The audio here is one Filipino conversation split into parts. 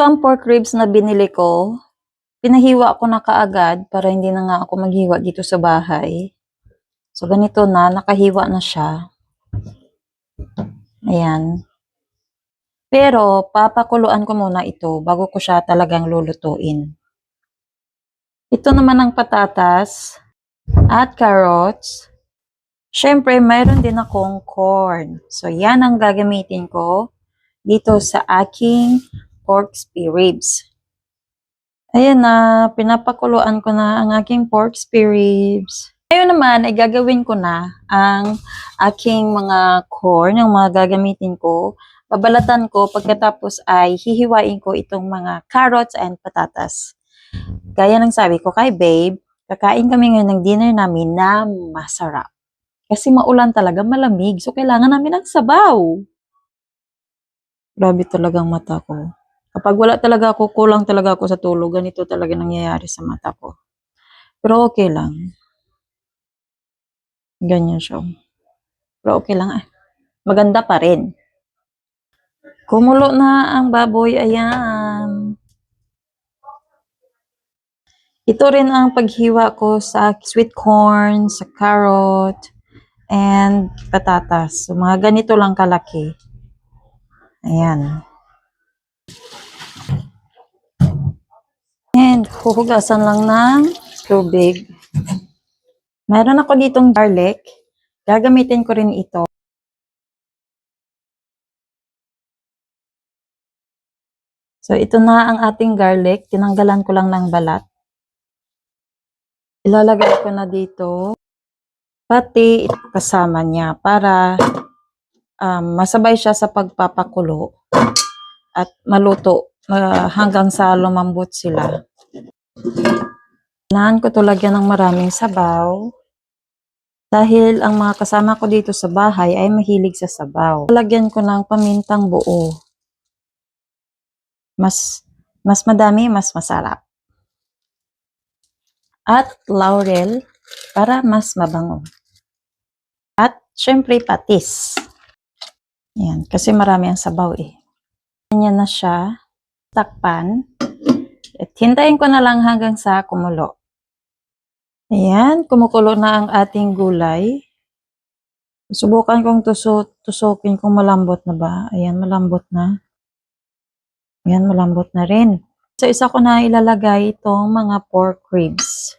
Ito ang pork ribs na binili ko. Pinahiwa ko na kaagad para hindi na nga ako maghiwa dito sa bahay. So, ganito na. Nakahiwa na siya. Ayan. Pero, papakuluan ko muna ito bago ko siya talagang lulutuin. Ito naman ang patatas at carrots. Siyempre, mayroon din akong corn. So, yan ang gagamitin ko dito sa aking pork ribs. Ayan na, pinapakuluan ko na ang aking pork ribs. Ngayon naman, ay gagawin ko na ang aking mga corn, yung mga gagamitin ko. Babalatan ko, pagkatapos ay hihiwain ko itong mga carrots and patatas. Gaya ng sabi ko kay babe, kakain kami ngayon ng dinner namin na masarap. Kasi maulan talaga, malamig. So, kailangan namin ng sabaw. Grabe talagang mata ko. Kapag wala talaga ako, kulang talaga ako sa tulog, ganito talaga nangyayari sa mata ko. Pero okay lang. Ganyan siya. Pero okay lang. Maganda pa rin. Kumulo na ang baboy. Ayan. Ito rin ang paghiwa ko sa sweet corn, sa carrot, and patatas. So, mga ganito lang kalaki. Ayan. And huhugasan lang ng tubig. Meron ako ditong garlic. Gagamitin ko rin ito. So, ito na ang ating garlic. Tinanggalan ko lang ng balat. Ilalagay ko na dito. Pati kasama niya para masabay siya sa pagpapakulo at maluto hanggang sa lumambot sila. Kailangan ko to lagyan ng maraming sabaw dahil ang mga kasama ko dito sa bahay ay mahilig sa sabaw. Lagyan ko ng pamintang buo. Mas madami, mas masarap. At laurel para mas mabango. At syempre patis. Yan, kasi marami ang sabaw eh. Ganyan na siya. Takpan. At hintayin ko na lang hanggang sa kumulo. Ayan, kumukulo na ang ating gulay. Subukan kong tusukin kung malambot na ba. Ayan, malambot na. Ayan, malambot na rin. So, isa ko na ilalagay itong mga pork ribs.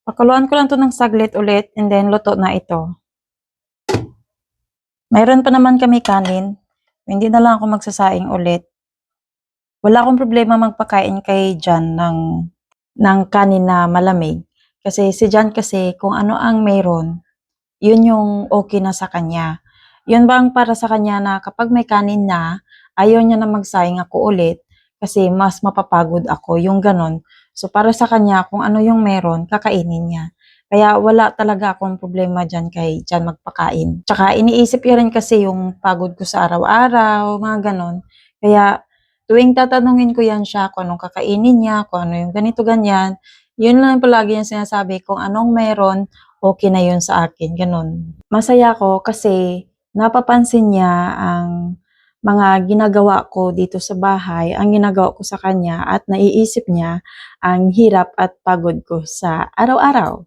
Pakuluan ko lang ito ng saglit ulit and then luto na ito. Mayroon pa naman kami kanin. Hindi na lang ako magsasaing ulit. Wala akong problema magpakain kay Jan ng kanin na malamig. Kasi si Jan kasi kung ano ang mayroon, yun yung okay na sa kanya. Yun bang para sa kanya na kapag may kanin na, ayaw niya na magsaing ako ulit kasi mas mapapagod ako, yung ganon. So para sa kanya, kung ano yung meron, kakainin niya. Kaya wala talaga akong problema dyan kay Jan magpakain. Tsaka iniisip niya rin kasi yung pagod ko sa araw-araw, mga ganon. Kaya tuwing tatanungin ko yan siya kung anong kakainin niya, kung ano yung ganito ganyan, yun lang palagi yung sinasabi kung anong meron, okay na yun sa akin, ganun. Masaya ko kasi napapansin niya ang mga ginagawa ko dito sa bahay, ang ginagawa ko sa kanya at naiisip niya ang hirap at pagod ko sa araw-araw.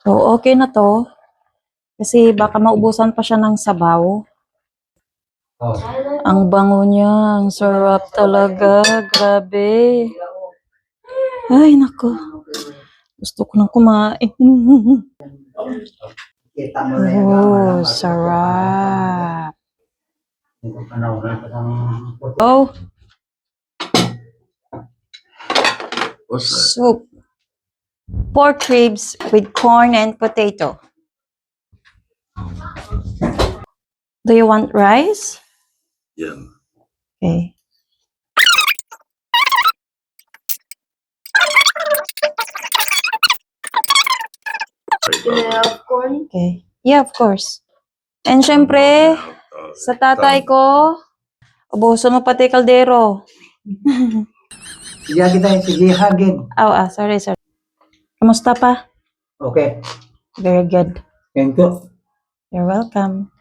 So, okay na to. Kasi baka maubusan pa siya ng sabaw. Ang bango niya, ang sarap talaga, grabe. Ay, nako. Gusto ko nang kumain. Oh, sarap. Oh. Soup. Pork ribs with corn and potato. Do you want rice? Yeah. Okay. Corn? Okay. Yeah, of course. And syempre, sa tatay ko, ubuso mo pati kaldero. Sige kita, sige hagin. Sorry. Kamusta pa? Okay. Very good. Thank you. You're welcome.